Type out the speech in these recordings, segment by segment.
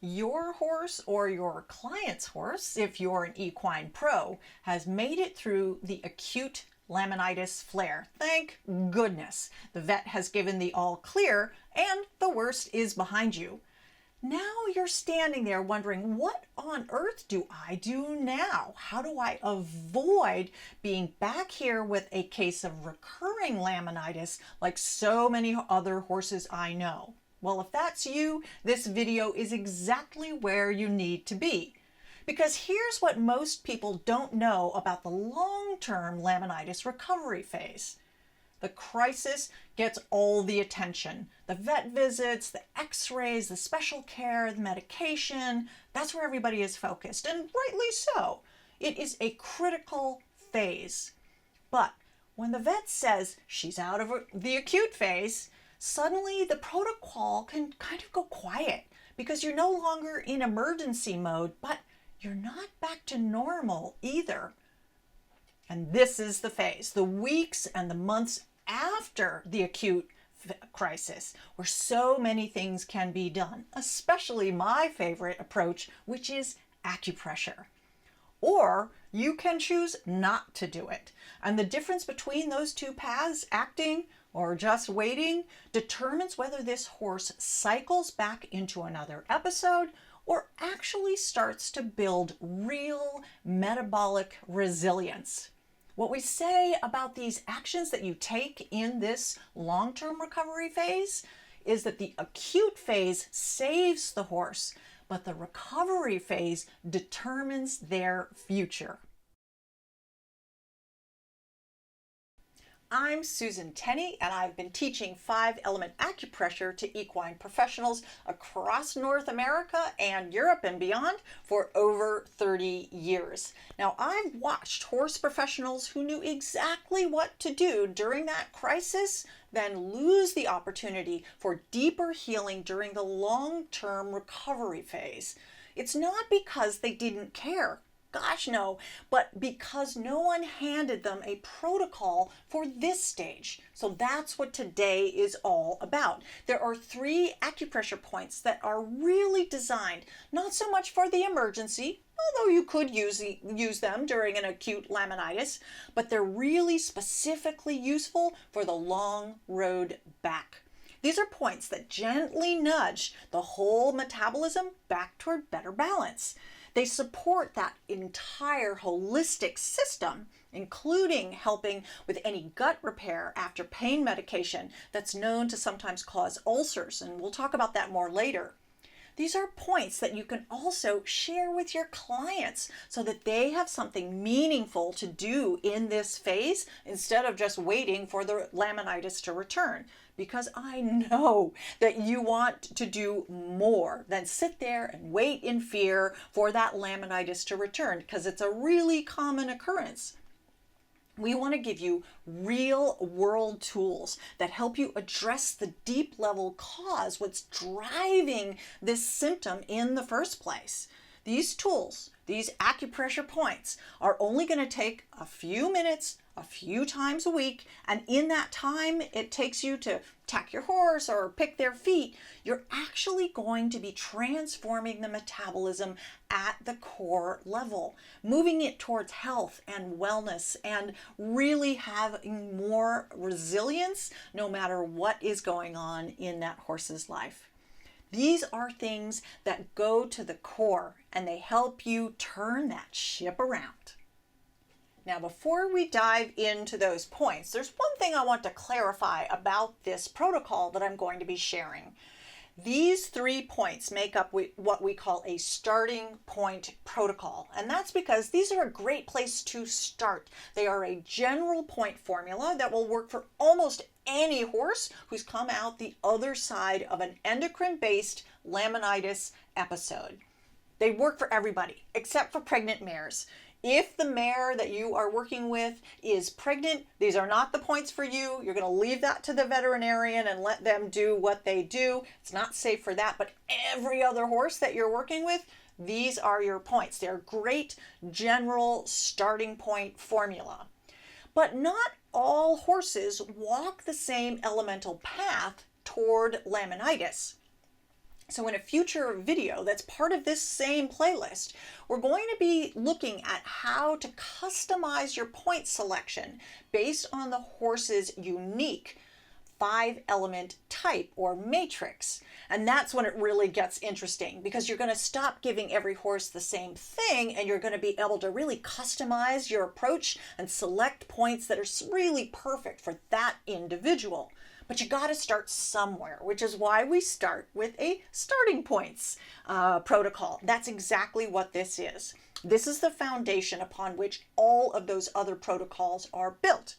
Your horse or your client's horse, if you're an equine pro, has made it through the acute laminitis flare. Thank goodness. The vet has given the all clear and the worst is behind you. Now you're standing there wondering, what on earth do I do now? How do I avoid being back here with a case of recurring laminitis like so many other horses I know? Well, if that's you, this video is exactly where you need to be. Because here's what most people don't know about the long-term laminitis recovery phase. The crisis gets all the attention. The vet visits, the x-rays, the special care, the medication, that's where everybody is focused, and rightly so. It is a critical phase. But when the vet says she's out of the acute phase, suddenly the protocol can kind of go quiet because you're no longer in emergency mode, but you're not back to normal either. And this is the phase, the weeks and the months after the acute crisis, where so many things can be done, especially my favorite approach, which is acupressure. Or you can choose not to do it. And the difference between those two paths, acting or just waiting, determines whether this horse cycles back into another episode or actually starts to build real metabolic resilience. What we say about these actions that you take in this long-term recovery phase is that the acute phase saves the horse, but the recovery phase determines their future. I'm Susan Tenney, and I've been teaching 5-element acupressure to equine professionals across North America and Europe and beyond for over 30 years. Now, I've watched horse professionals who knew exactly what to do during that crisis, then lose the opportunity for deeper healing during the long-term recovery phase. It's not because they didn't care. Gosh, no, but because no one handed them a protocol for this stage. So that's what today is all about. There are 3 acupressure points that are really designed, not so much for the emergency, although you could use them during an acute laminitis, but they're really specifically useful for the long road back. These are points that gently nudge the whole metabolism back toward better balance. They support that entire holistic system, including helping with any gut repair after pain medication that's known to sometimes cause ulcers, and we'll talk about that more later. These are points that you can also share with your clients so that they have something meaningful to do in this phase instead of just waiting for the laminitis to return. Because I know that you want to do more than sit there and wait in fear for that laminitis to return, because it's a really common occurrence. We want to give you real world tools that help you address the deep level cause, what's driving this symptom in the first place. These tools, these acupressure points, are only going to take a few minutes, a few times a week, and in that time it takes you to tack your horse or pick their feet, you're actually going to be transforming the metabolism at the core level, moving it towards health and wellness and really having more resilience no matter what is going on in that horse's life. These are things that go to the core and they help you turn that ship around. Now, before we dive into those points, there's one thing I want to clarify about this protocol that I'm going to be sharing. These 3 points make up what we call a starting point protocol, and that's because these are a great place to start. They are a general point formula that will work for almost any horse who's come out the other side of an endocrine-based laminitis episode. They work for everybody except for pregnant mares. If the mare that you are working with is pregnant, these are not the points for you. You're going to leave that to the veterinarian and let them do what they do. It's not safe for that, but every other horse that you're working with, these are your points. They're great general starting point formula. But not all horses walk the same elemental path toward laminitis. So in a future video that's part of this same playlist, we're going to be looking at how to customize your point selection based on the horse's unique 5-element type or matrix. And that's when it really gets interesting, because you're going to stop giving every horse the same thing, and you're going to be able to really customize your approach and select points that are really perfect for that individual. But you got to start somewhere, which is why we start with a starting points protocol. That's exactly what this is. This is the foundation upon which all of those other protocols are built.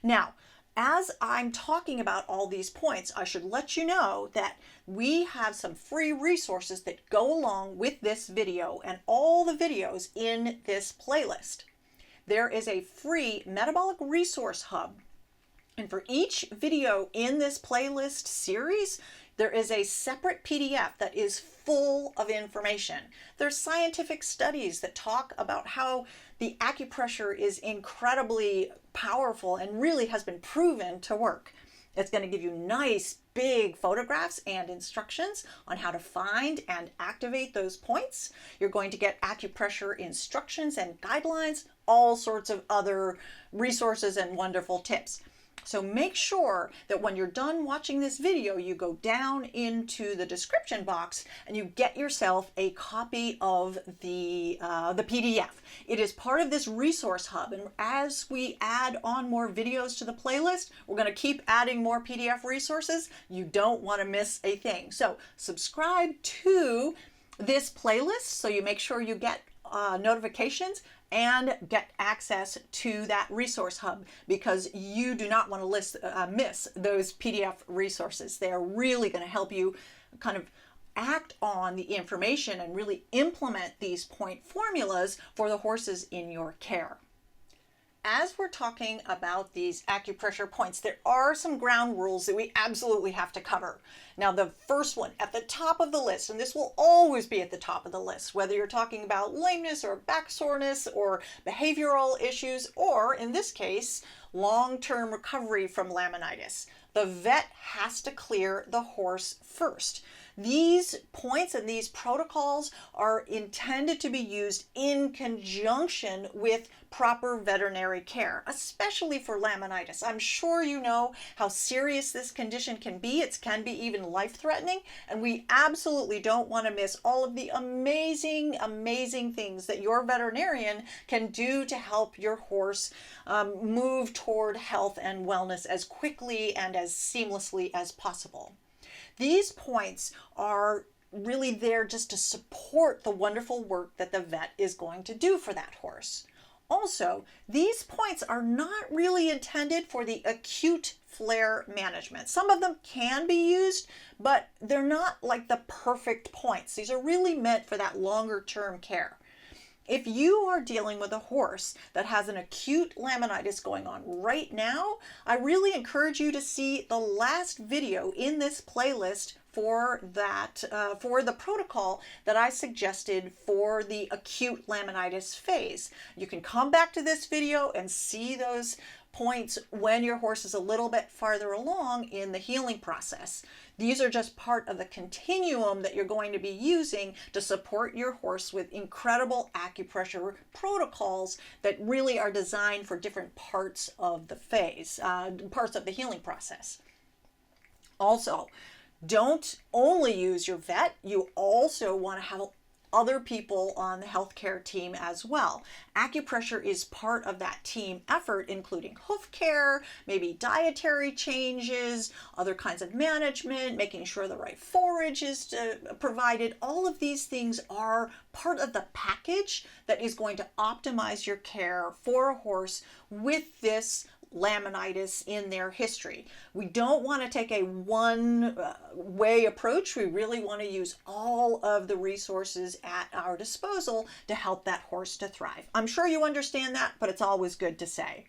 Now, as I'm talking about all these points, I should let you know that we have some free resources that go along with this video and all the videos in this playlist. There is a free metabolic resource hub. And for each video in this playlist series, there is a separate PDF that is full of information. There's scientific studies that talk about how the acupressure is incredibly powerful and really has been proven to work. It's going to give you nice big photographs and instructions on how to find and activate those points. You're going to get acupressure instructions and guidelines, all sorts of other resources and wonderful tips. So make sure that when you're done watching this video, you go down into the description box and you get yourself a copy of the PDF. It is part of this resource hub, and as we add on more videos to the playlist, we're going to keep adding more PDF resources. You don't want to miss a thing. So subscribe to this playlist so you make sure you get notifications and get access to that resource hub, because you do not want to miss those PDF resources. They are really going to help you kind of act on the information and really implement these point formulas for the horses in your care. As we're talking about these acupressure points, there are some ground rules that we absolutely have to cover. Now, the first one at the top of the list, and this will always be at the top of the list, whether you're talking about lameness or back soreness or behavioral issues, or in this case, long-term recovery from laminitis, the vet has to clear the horse first. These points and these protocols are intended to be used in conjunction with proper veterinary care, especially for laminitis. I'm sure you know how serious this condition can be. It can be even life-threatening, and we absolutely don't want to miss all of the amazing, amazing things that your veterinarian can do to help your horse move toward health and wellness as quickly and as seamlessly as possible. These points are really there just to support the wonderful work that the vet is going to do for that horse. Also, these points are not really intended for the acute flare management. Some of them can be used, but they're not like the perfect points. These are really meant for that longer term care. If you are dealing with a horse that has an acute laminitis going on right now, I really encourage you to see the last video in this playlist for that, for the protocol that I suggested for the acute laminitis phase. You can come back to this video and see those points when your horse is a little bit farther along in the healing process. These are just part of the continuum that you're going to be using to support your horse with incredible acupressure protocols that really are designed for different parts of the phase, parts of the healing process. Also, don't only use your vet, you also want to have other people on the healthcare team as well. Acupressure is part of that team effort, including hoof care, maybe dietary changes, other kinds of management, making sure the right forage is provided. All of these things are part of the package that is going to optimize your care for a horse with this laminitis in their history. We don't want to take a one-way approach. We really want to use all of the resources at our disposal to help that horse to thrive. I'm sure you understand that, but it's always good to say.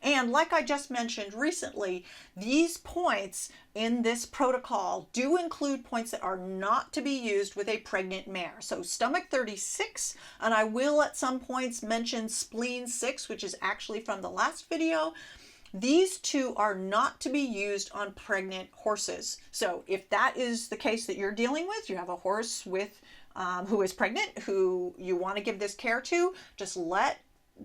And like I just mentioned recently, these points in this protocol do include points that are not to be used with a pregnant mare. So stomach 36, and I will at some points mention spleen 6, which is actually from the last video. These two are not to be used on pregnant horses. So if that is the case that you're dealing with, you have a horse with who is pregnant, who you want to give this care to, just let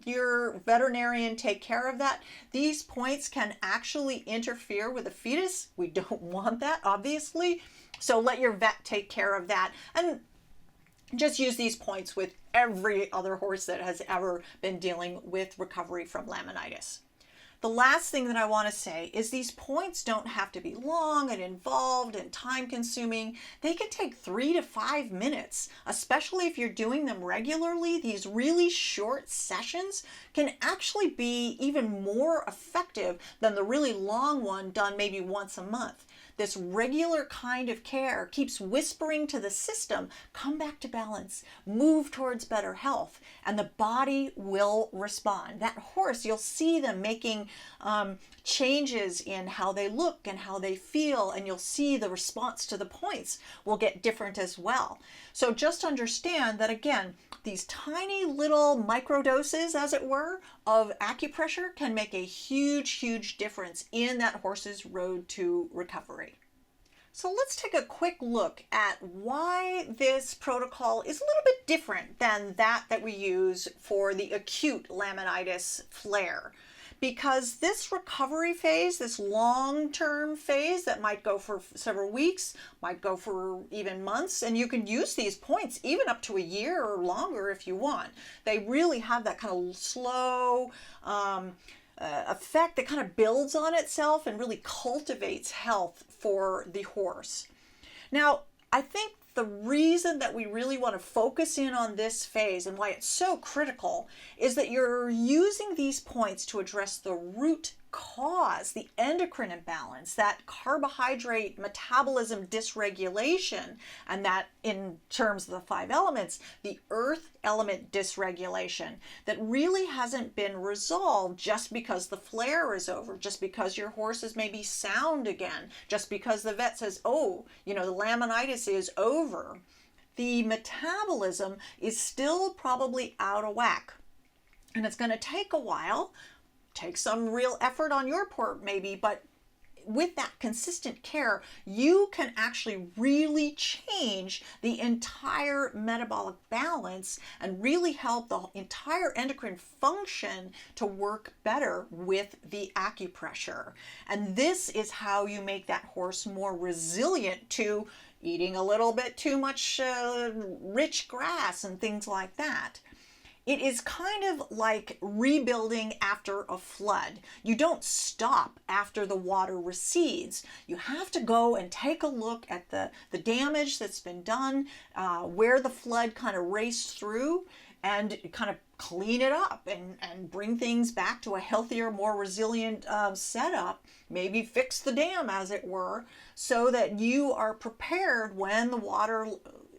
your veterinarian take care of that. These points can actually interfere with the fetus. We don't want that, obviously. So let your vet take care of that. And just use these points with every other horse that has ever been dealing with recovery from laminitis. The last thing that I want to say is these points don't have to be long and involved and time consuming. They can take 3 to 5 minutes, especially if you're doing them regularly. These really short sessions can actually be even more effective than the really long one done maybe once a month. This regular kind of care keeps whispering to the system, come back to balance, move towards better health, and the body will respond. That horse, you'll see them making changes in how they look and how they feel, and you'll see the response to the points will get different as well. So just understand that, again, these tiny little microdoses, as it were, of acupressure can make a huge, huge difference in that horse's road to recovery. So let's take a quick look at why this protocol is a little bit different than that we use for the acute laminitis flare. Because this recovery phase, this long-term phase that might go for several weeks, might go for even months, and you can use these points even up to a year or longer if you want. They really have that kind of slow effect that kind of builds on itself and really cultivates health for the horse. Now, I think the reason that we really want to focus in on this phase and why it's so critical is that you're using these points to address the root cause, the endocrine imbalance, that carbohydrate metabolism dysregulation, and that in terms of the 5 elements, the earth element dysregulation that really hasn't been resolved just because the flare is over, just because your horse is maybe sound again, just because the vet says, oh, the laminitis is over. The metabolism is still probably out of whack, and it's going to take a while. Take some real effort on your part maybe, but with that consistent care, you can actually really change the entire metabolic balance and really help the entire endocrine function to work better with the acupressure. And this is how you make that horse more resilient to eating a little bit too much rich grass and things like that. It is kind of like rebuilding after a flood. You don't stop after the water recedes. You have to go and take a look at the damage that's been done, where the flood kind of raced through, and kind of clean it up and bring things back to a healthier, more resilient setup. Maybe fix the dam, as it were, so that you are prepared when the water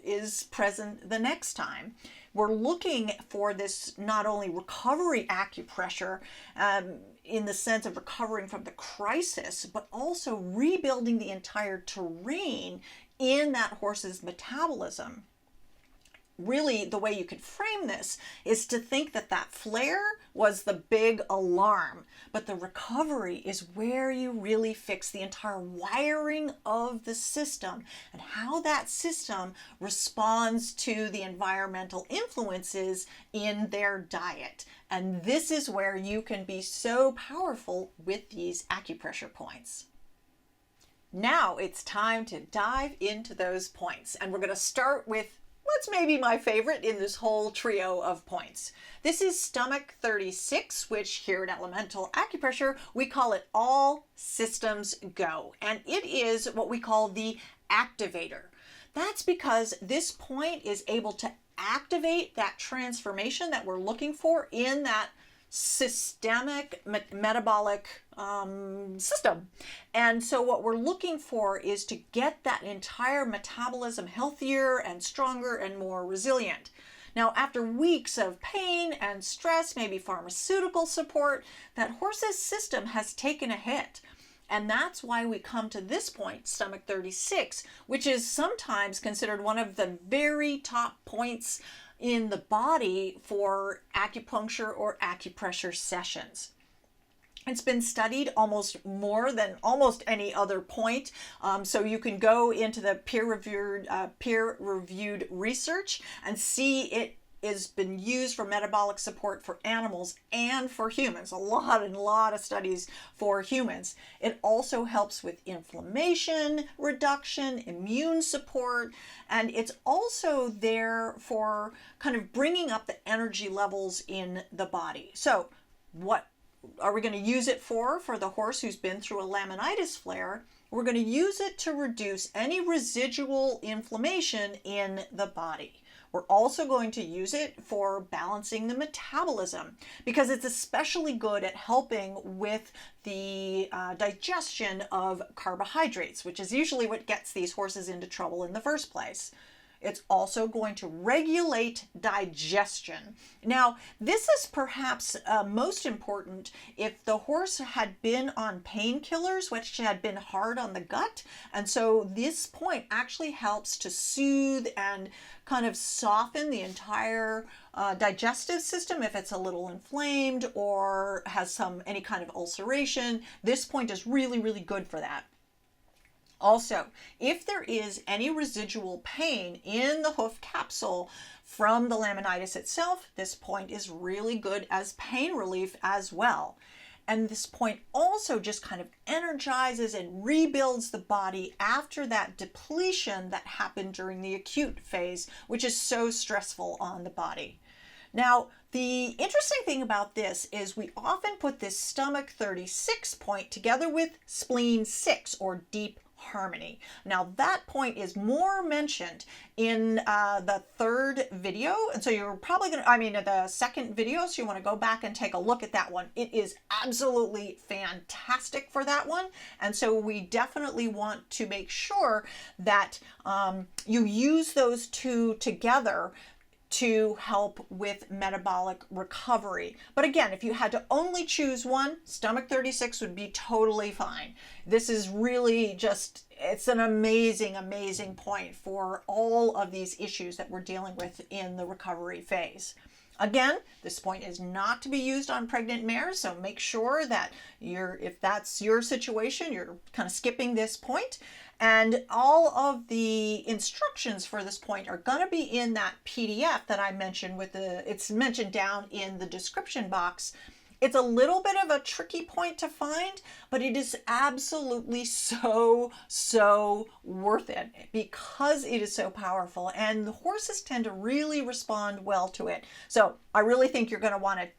is present the next time. We're looking for this not only recovery acupressure in the sense of recovering from the crisis, but also rebuilding the entire terrain in that horse's metabolism. Really, the way you could frame this is to think that that flare was the big alarm, but the recovery is where you really fix the entire wiring of the system and how that system responds to the environmental influences in their diet. And this is where you can be so powerful with these acupressure points. Now it's time to dive into those points, and we're going to start with what's maybe my favorite in this whole trio of points. This is stomach 36, which here at Elemental Acupressure, we call it all systems go. And it is what we call the activator. That's because this point is able to activate that transformation that we're looking for in that systemic metabolic system. And so what we're looking for is to get that entire metabolism healthier and stronger and more resilient. Now, after weeks of pain and stress, maybe pharmaceutical support, that horse's system has taken a hit. And that's why we come to this point, stomach 36, which is sometimes considered one of the very top points in the body for acupuncture or acupressure sessions. It's been studied almost more than almost any other point. So you can go into the peer-reviewed research and see it has been used for metabolic support for animals and for humans. A lot of studies for humans. It also helps with inflammation reduction, immune support, and it's also there for kind of bringing up the energy levels in the body. So what are we going to use it for the horse who's been through a laminitis flare? We're going to use it to reduce any residual inflammation in the body. We're also going to use it for balancing the metabolism because it's especially good at helping with the digestion of carbohydrates, which is usually what gets these horses into trouble in the first place. It's also going to regulate digestion. Now, this is perhaps most important if the horse had been on painkillers, which had been hard on the gut. And so this point actually helps to soothe and kind of soften the entire digestive system if it's a little inflamed or has any kind of ulceration. This point is really, really good for that. Also, if there is any residual pain in the hoof capsule from the laminitis itself, this point is really good as pain relief as well. And this point also just kind of energizes and rebuilds the body after that depletion that happened during the acute phase, which is so stressful on the body. Now, the interesting thing about this is we often put this stomach 36 point together with spleen 6 or deep harmony. Now that point is more mentioned in the third video, and so you're probably the second video, so you want to go back and take a look at that one. It is absolutely fantastic for that one, and so we definitely want to make sure that you use those two together to help with metabolic recovery. But again, if you had to only choose one, stomach 36 would be totally fine. This is really just, it's an amazing, amazing point for all of these issues that we're dealing with in the recovery phase. Again, this point is not to be used on pregnant mares, so make sure that if that's your situation, you're kind of skipping this point. And all of the instructions for this point are going to be in that PDF that I mentioned it's mentioned down in the description box. It's a little bit of a tricky point to find, but it is absolutely so worth it because it is so powerful and the horses tend to really respond well to it. So I really think you're going to want to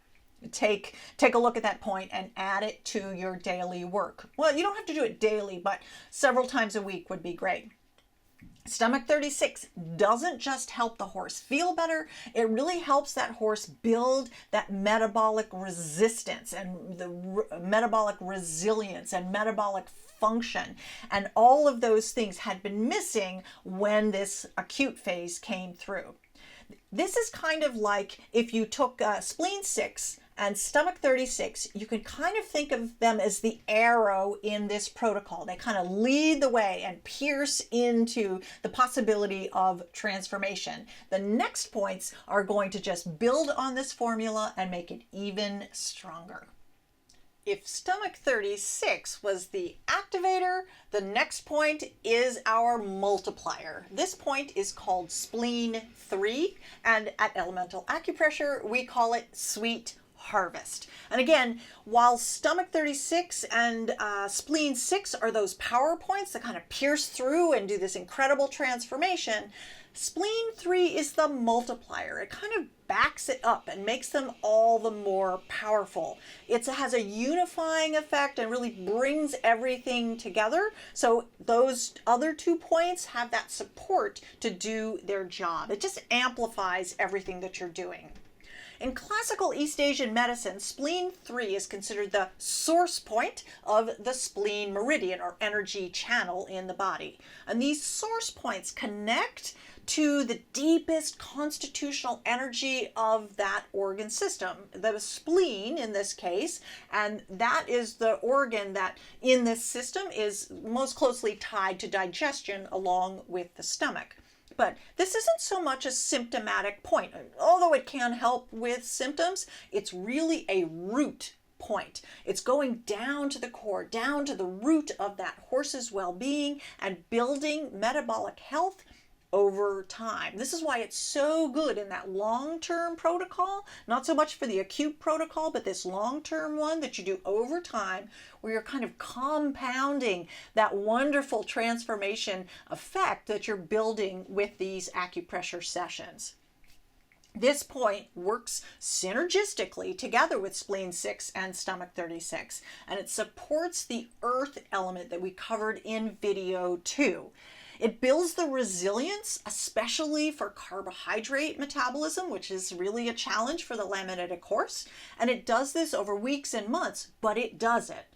take a look at that point and add it to your daily work. Well, you don't have to do it daily, but several times a week would be great. Stomach 36 doesn't just help the horse feel better, it really helps that horse build that metabolic resistance and the metabolic resilience and metabolic function. And all of those things had been missing when this acute phase came through. This is kind of like if you took spleen 6 and stomach 36, you can kind of think of them as the arrow in this protocol. They kind of lead the way and pierce into the possibility of transformation. The next points are going to just build on this formula and make it even stronger. If stomach 36 was the activator, the next point is our multiplier. This point is called spleen 3, and at Elemental Acupressure, we call it sweet harvest. And again, while stomach 36 and spleen 6 are those power points that kind of pierce through and do this incredible transformation, spleen 3 is the multiplier. It kind of backs it up and makes them all the more powerful. It has a unifying effect and really brings everything together. So those other 2 points have that support to do their job. It just amplifies everything that you're doing. In classical East Asian medicine, spleen 3 is considered the source point of the spleen meridian or energy channel in the body. And these source points connect to the deepest constitutional energy of that organ system, the spleen in this case, and that is the organ that in this system is most closely tied to digestion along with the stomach. But this isn't so much a symptomatic point. Although it can help with symptoms, it's really a root point. It's going down to the core, down to the root of that horse's well-being and building metabolic health over time. This is why it's so good in that long-term protocol, not so much for the acute protocol, but this long-term one that you do over time, where you're kind of compounding that wonderful transformation effect that you're building with these acupressure sessions. This point works synergistically together with spleen 6 and stomach 36, and it supports the earth element that we covered in video 2. It builds the resilience, especially for carbohydrate metabolism, which is really a challenge for the laminitic horse. And it does this over weeks and months, but it does it.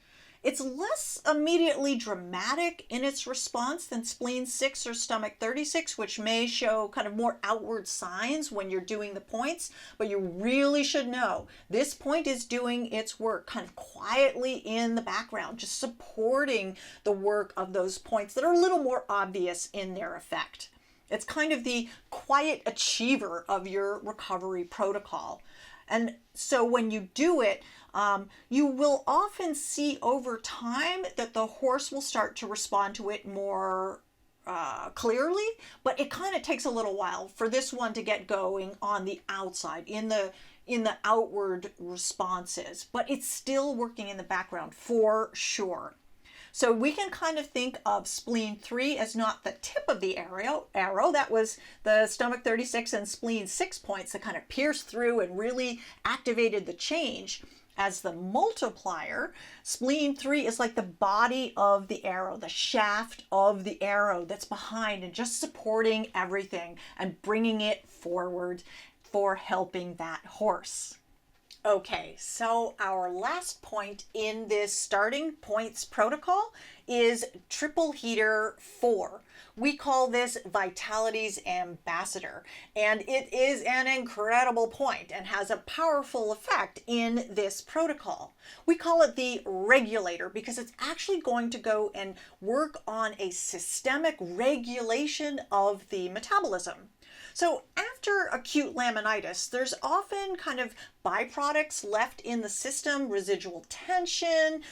It's less immediately dramatic in its response than spleen 6 or stomach 36, which may show kind of more outward signs when you're doing the points, but you really should know this point is doing its work kind of quietly in the background, just supporting the work of those points that are a little more obvious in their effect. It's kind of the quiet achiever of your recovery protocol. And so when you do it, you will often see over time that the horse will start to respond to it more clearly, but it kind of takes a little while for this one to get going on the outside, in the outward responses, but it's still working in the background for sure. So we can kind of think of spleen 3 as not the tip of the arrow. That was the stomach 36 and spleen 6 points that kind of pierced through and really activated the change. As the multiplier, spleen 3 is like the body of the arrow, the shaft of the arrow that's behind and just supporting everything and bringing it forward for helping that horse. Okay, so our last point in this starting points protocol is triple heater 4. We call this Vitality's Ambassador, and it is an incredible point and has a powerful effect in this protocol. We call it the Regulator because it's actually going to go and work on a systemic regulation of the metabolism. So after acute laminitis, there's often kind of byproducts left in the system, residual tension,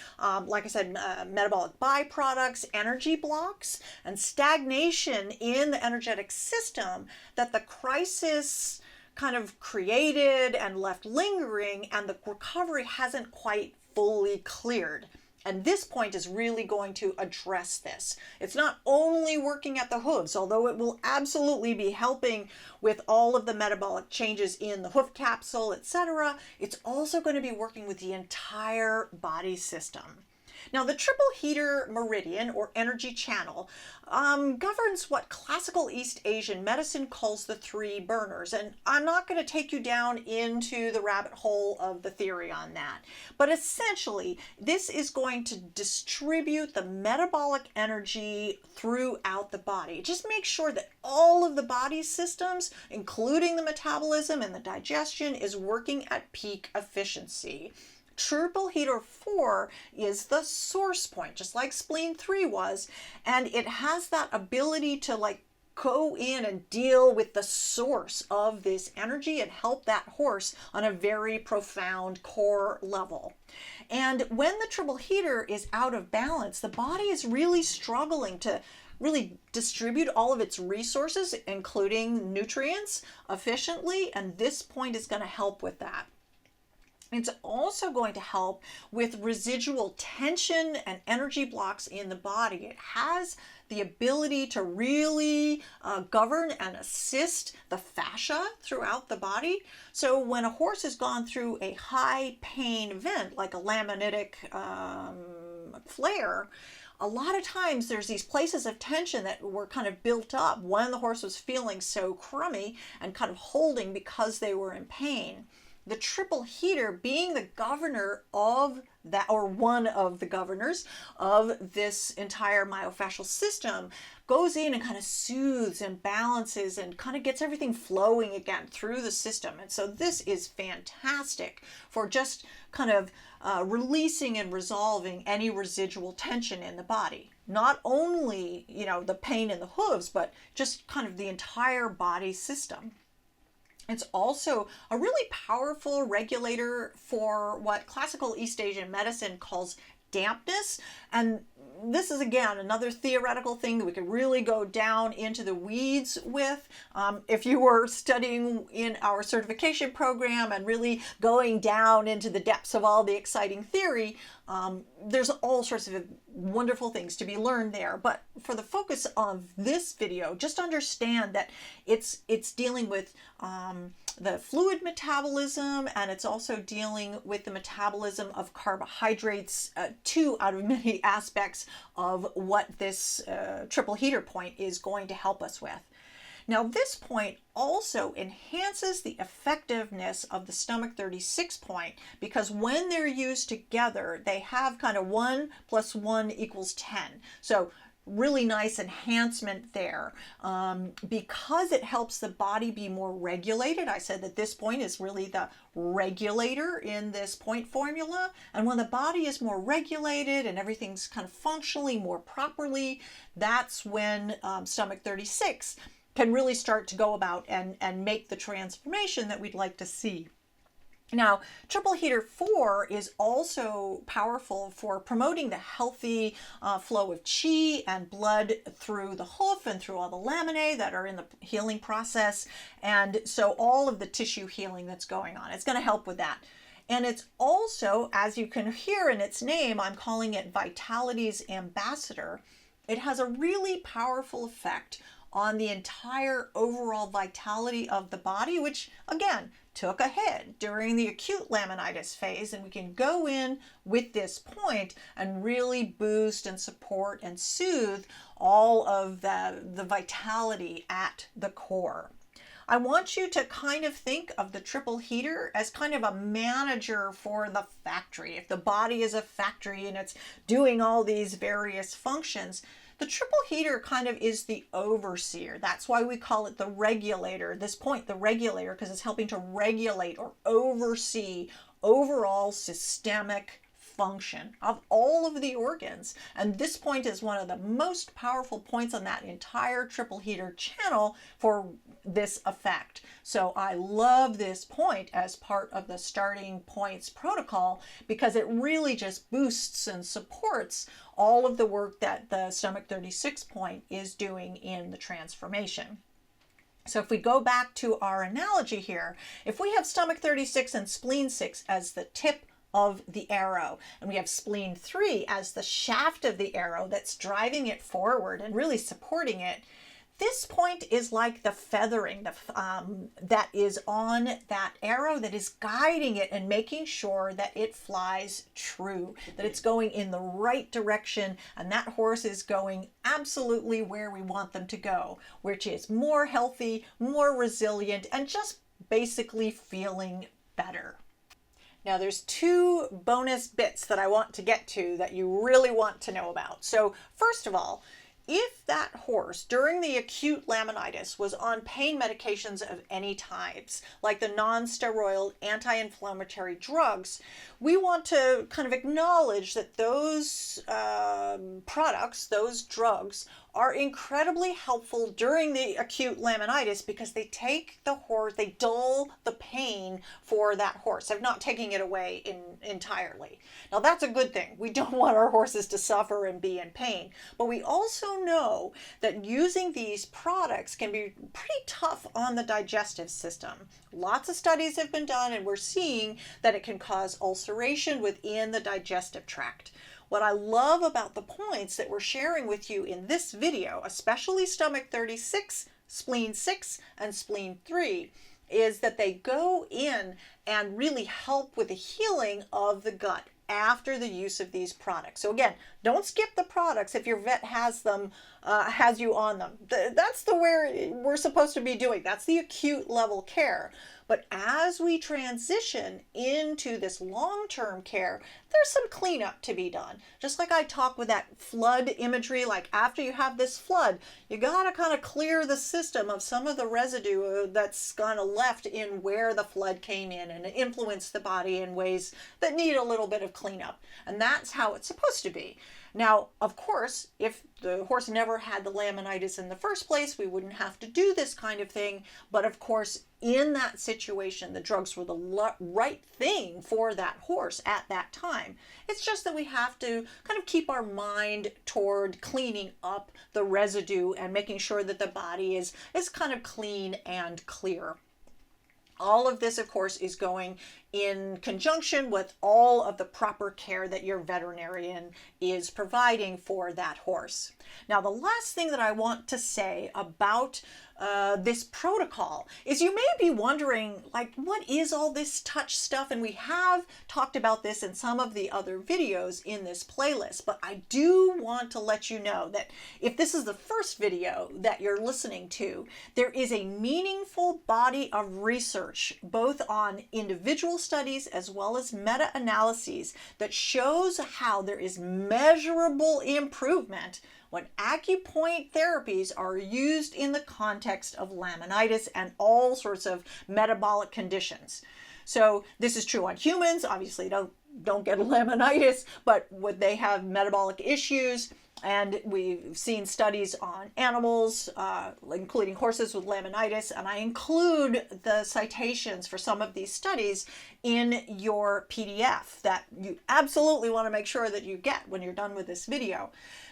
like I said, metabolic byproducts, energy blocks, and stagnation in the energetic system that the crisis kind of created and left lingering, and the recovery hasn't quite fully cleared. And this point is really going to address this. It's not only working at the hooves, although it will absolutely be helping with all of the metabolic changes in the hoof capsule, etc. It's also going to be working with the entire body system. Now, the triple heater meridian or energy channel governs what classical East Asian medicine calls the 3 burners. And I'm not going to take you down into the rabbit hole of the theory on that. But essentially, this is going to distribute the metabolic energy throughout the body. Just make sure that all of the body systems, including the metabolism and the digestion, is working at peak efficiency. Triple heater 4 is the source point, just like spleen 3 was, and it has that ability to go in and deal with the source of this energy and help that horse on a very profound core level. And when the triple heater is out of balance, the body is really struggling to really distribute all of its resources, including nutrients, efficiently, and this point is going to help with that. It's also going to help with residual tension and energy blocks in the body. It has the ability to really govern and assist the fascia throughout the body. So when a horse has gone through a high pain event, like a laminitic flare, a lot of times there's these places of tension that were kind of built up when the horse was feeling so crummy and kind of holding because they were in pain. The triple heater, being the governor of that, or one of the governors of this entire myofascial system, goes in and kind of soothes and balances and kind of gets everything flowing again through the system. And so this is fantastic for just kind of releasing and resolving any residual tension in the body. Not only, the pain in the hooves, but just kind of the entire body system. It's also a really powerful regulator for what classical East Asian medicine calls dampness. And this is, again, another theoretical thing that we could really go down into the weeds with. If you were studying in our certification program and really going down into the depths of all the exciting theory, there's all sorts of wonderful things to be learned there. But for the focus of this video, just understand that it's dealing with the fluid metabolism, and it's also dealing with the metabolism of carbohydrates, two out of many aspects of what this triple heater point is going to help us with. Now, this point also enhances the effectiveness of the stomach 36 point, because when they're used together, they have kind of 1 + 1 = 10. So really nice enhancement there, because it helps the body be more regulated. I said that this point is really the regulator in this point formula, and when the body is more regulated and everything's kind of functionally more properly, that's when stomach 36 can really start to go about and make the transformation that we'd like to see. Now, triple heater 4 is also powerful for promoting the healthy flow of qi and blood through the hoof and through all the laminae that are in the healing process, and so all of the tissue healing that's going on. It's going to help with that. And it's also, as you can hear in its name, I'm calling it Vitality's ambassador. It has a really powerful effect on the entire overall vitality of the body, which again took a hit during the acute laminitis phase, and we can go in with this point and really boost and support and soothe all of the vitality at the core. I want you to kind of think of the triple heater as kind of a manager for the factory. If the body is a factory and it's doing all these various functions, the triple heater kind of is the overseer. That's why we call it the regulator, this point, the regulator, because it's helping to regulate or oversee overall systemic function of all of the organs. And this point is one of the most powerful points on that entire triple heater channel for this effect. So I love this point as part of the starting points protocol, because it really just boosts and supports all of the work that the stomach 36 point is doing in the transformation. So if we go back to our analogy here, if we have stomach 36 and spleen 6 as the tip of the arrow, and we have spleen 3 as the shaft of the arrow that's driving it forward and really supporting it, this point is like the feathering that is on that arrow that is guiding it and making sure that it flies true, that it's going in the right direction, and that horse is going absolutely where we want them to go, which is more healthy, more resilient, and just basically feeling better. Now, there's two bonus bits that I want to get to that you really want to know about. So first of all, if that horse during the acute laminitis was on pain medications of any types, like the non-steroidal anti-inflammatory drugs, we want to kind of acknowledge that those products, those drugs, are incredibly helpful during the acute laminitis, because they take the horse, they dull the pain for that horse. They're not taking it away entirely. Now, that's a good thing. We don't want our horses to suffer and be in pain. But we also know that using these products can be pretty tough on the digestive system. Lots of studies have been done, and we're seeing that it can cause ulceration within the digestive tract. What I love about the points that we're sharing with you in this video, especially stomach 36, spleen 6, and spleen 3, is that they go in and really help with the healing of the gut after the use of these products. So again, don't skip the products if your vet has them, has you on them. That's the where we're supposed to be doing. That's the acute level care. But as we transition into this long-term care, there's some cleanup to be done. Just like I talk with that flood imagery, like after you have this flood, you gotta kind of clear the system of some of the residue that's kind of left in where the flood came in and influenced the body in ways that need a little bit of cleanup. And that's how it's supposed to be. Now, of course, if the horse never had the laminitis in the first place, we wouldn't have to do this kind of thing. But of course, in that situation, the drugs were the right thing for that horse at that time. It's just that we have to kind of keep our mind toward cleaning up the residue and making sure that the body is kind of clean and clear. All of this, of course, is going in conjunction with all of the proper care that your veterinarian is providing for that horse. Now, the last thing that I want to say about this protocol is you may be wondering, like, what is all this touch stuff? And we have talked about this in some of the other videos in this playlist, but I do want to let you know that if this is the first video that you're listening to, there is a meaningful body of research, both on individual studies as well as meta-analyses, that shows how there is measurable improvement when acupoint therapies are used in the context of laminitis and all sorts of metabolic conditions. So this is true on humans. Obviously, don't get laminitis, but when they have metabolic issues, and we've seen studies on animals, including horses with laminitis, and I include the citations for some of these studies in your PDF that you absolutely want to make sure that you get when you're done with this video.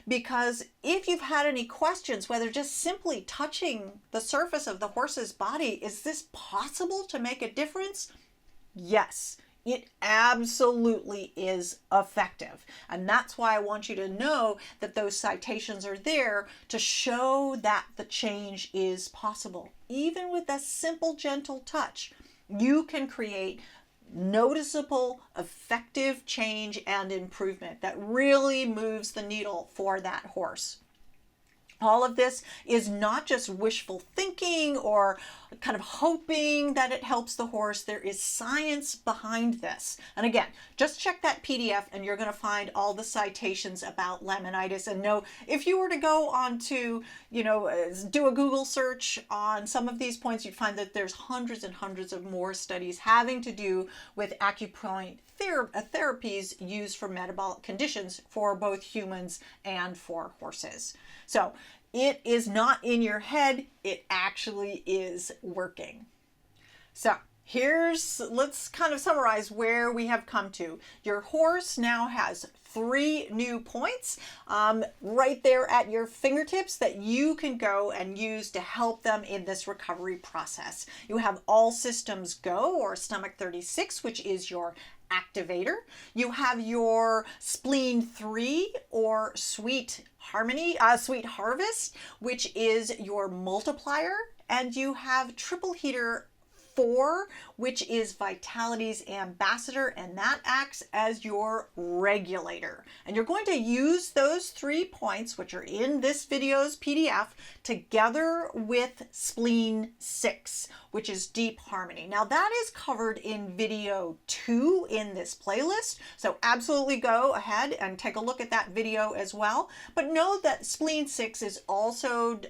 Because if you've had any questions, whether just simply touching the surface of the horse's body, is this possible to make a difference? Yes. It absolutely is effective. And that's why I want you to know that those citations are there to show that the change is possible. Even with a simple, gentle touch, you can create noticeable, effective change and improvement that really moves the needle for that horse. All of this is not just wishful thinking or kind of hoping that it helps the horse. There is science behind this. And again, just check that PDF and you're going to find all the citations about laminitis. And know, if you were to go on to, do a Google search on some of these points, you'd find that there's hundreds and hundreds of more studies having to do with acupoint therapies used for metabolic conditions for both humans and for horses. So it is not in your head, it actually is working. So let's kind of summarize where we have come to. Your horse now has 3 new points right there at your fingertips that you can go and use to help them in this recovery process. You have All Systems Go, or Stomach 36, which is your Activator. You have your Spleen 3, or Sweet Harvest, which is your Multiplier. And you have Triple Heater 4, which is Vitality's Ambassador, and that acts as your Regulator. And you're going to use those 3 points, which are in this video's PDF, together with Spleen 6, which is Deep Harmony. Now that is covered in video 2 in this playlist, so absolutely go ahead and take a look at that video as well. But know that Spleen 6 is also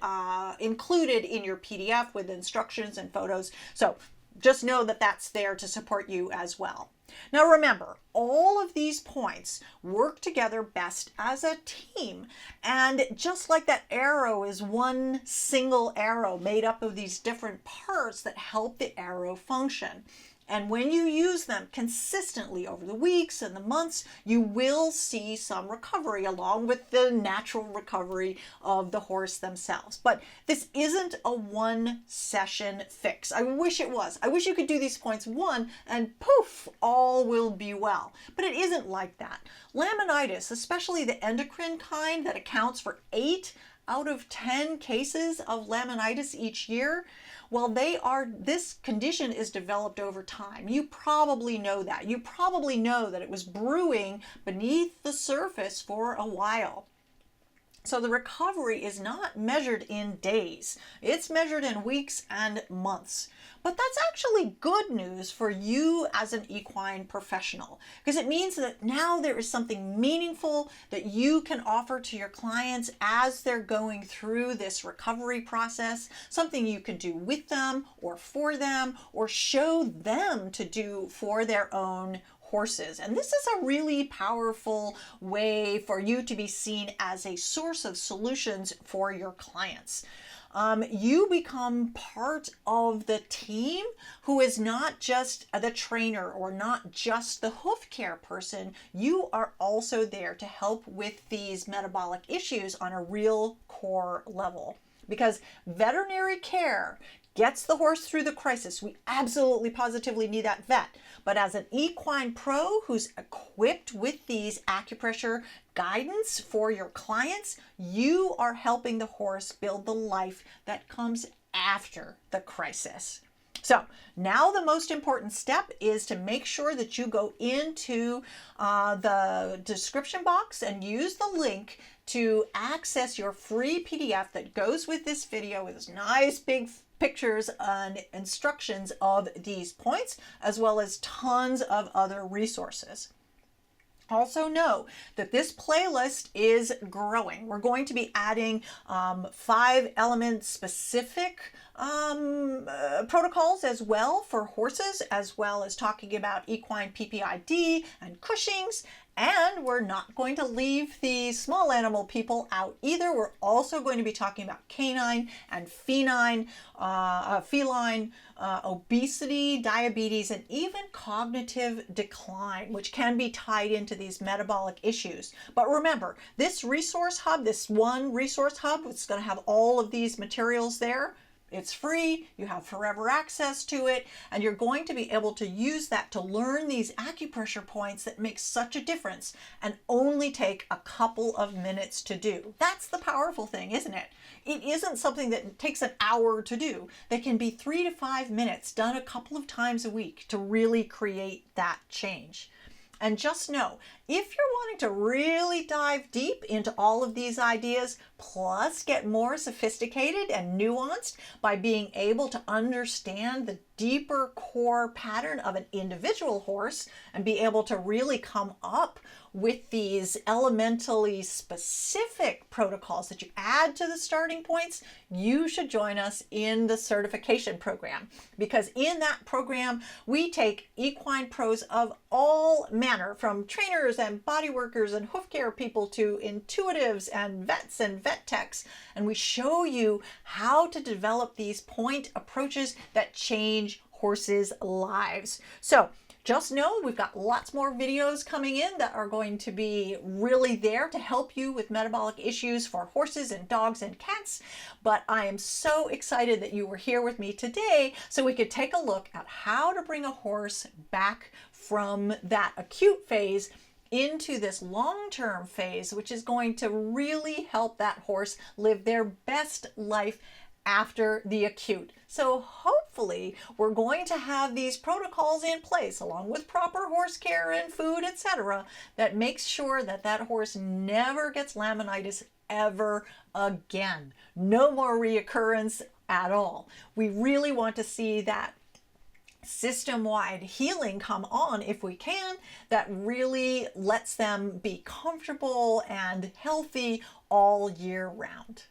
included in your PDF with instructions and photos. So just know that that's there to support you as well. Now remember, all of these points work together best as a team. And just like that arrow is one single arrow made up of these different parts that help the arrow function. And when you use them consistently over the weeks and the months, you will see some recovery along with the natural recovery of the horse themselves. But this isn't a one session fix. I wish it was. I wish you could do these points one and poof, all will be well. But it isn't like that. Laminitis, especially the endocrine kind that accounts for 8 out of 10 cases of laminitis each year, well, this condition is developed over time. You probably know that. You probably know that it was brewing beneath the surface for a while. So the recovery is not measured in days. It's measured in weeks and months. But that's actually good news for you as an equine professional, because it means that now there is something meaningful that you can offer to your clients as they're going through this recovery process, something you can do with them or for them or show them to do for their own horses. And this is a really powerful way for you to be seen as a source of solutions for your clients. You become part of the team who is not just the trainer or not just the hoof care person. You are also there to help with these metabolic issues on a real core level, because veterinary care gets the horse through the crisis. We absolutely positively need that vet. But as an equine pro who's equipped with these acupressure guidance for your clients, you are helping the horse build the life that comes after the crisis. So now the most important step is to make sure that you go into the description box and use the link to access your free PDF that goes with this video with this nice big pictures and instructions of these points, as well as tons of other resources. Also know that this playlist is growing. We're going to be adding 5 element specific protocols as well for horses, as well as talking about equine PPID and Cushing's. And we're not going to leave the small animal people out either. We're also going to be talking about canine and feline obesity, diabetes, and even cognitive decline, which can be tied into these metabolic issues. But remember, this resource hub, this one resource hub, it's going to have all of these materials there. It's free, you have forever access to it, and you're going to be able to use that to learn these acupressure points that make such a difference and only take a couple of minutes to do. That's the powerful thing, isn't it? It isn't something that takes an hour to do. They can be 3 to 5 minutes done a couple of times a week to really create that change. And just know, if you're wanting to really dive deep into all of these ideas, plus get more sophisticated and nuanced by being able to understand the deeper core pattern of an individual horse and be able to really come up with these elementally specific protocols that you add to the starting points, you should join us in the certification program. Because in that program, we take equine pros of all manner, from trainers and body workers and hoof care people to intuitives and vets and vet techs, and we show you how to develop these point approaches that change horses' lives. So just know we've got lots more videos coming in that are going to be really there to help you with metabolic issues for horses and dogs and cats. But I am so excited that you were here with me today so we could take a look at how to bring a horse back from that acute phase into this long-term phase, which is going to really help that horse live their best life after the acute. So hopefully we're going to have these protocols in place, along with proper horse care and food, etc., that makes sure that that horse never gets laminitis ever again. No more reoccurrence at all. We really want to see that system-wide healing come on if we can, that really lets them be comfortable and healthy all year round.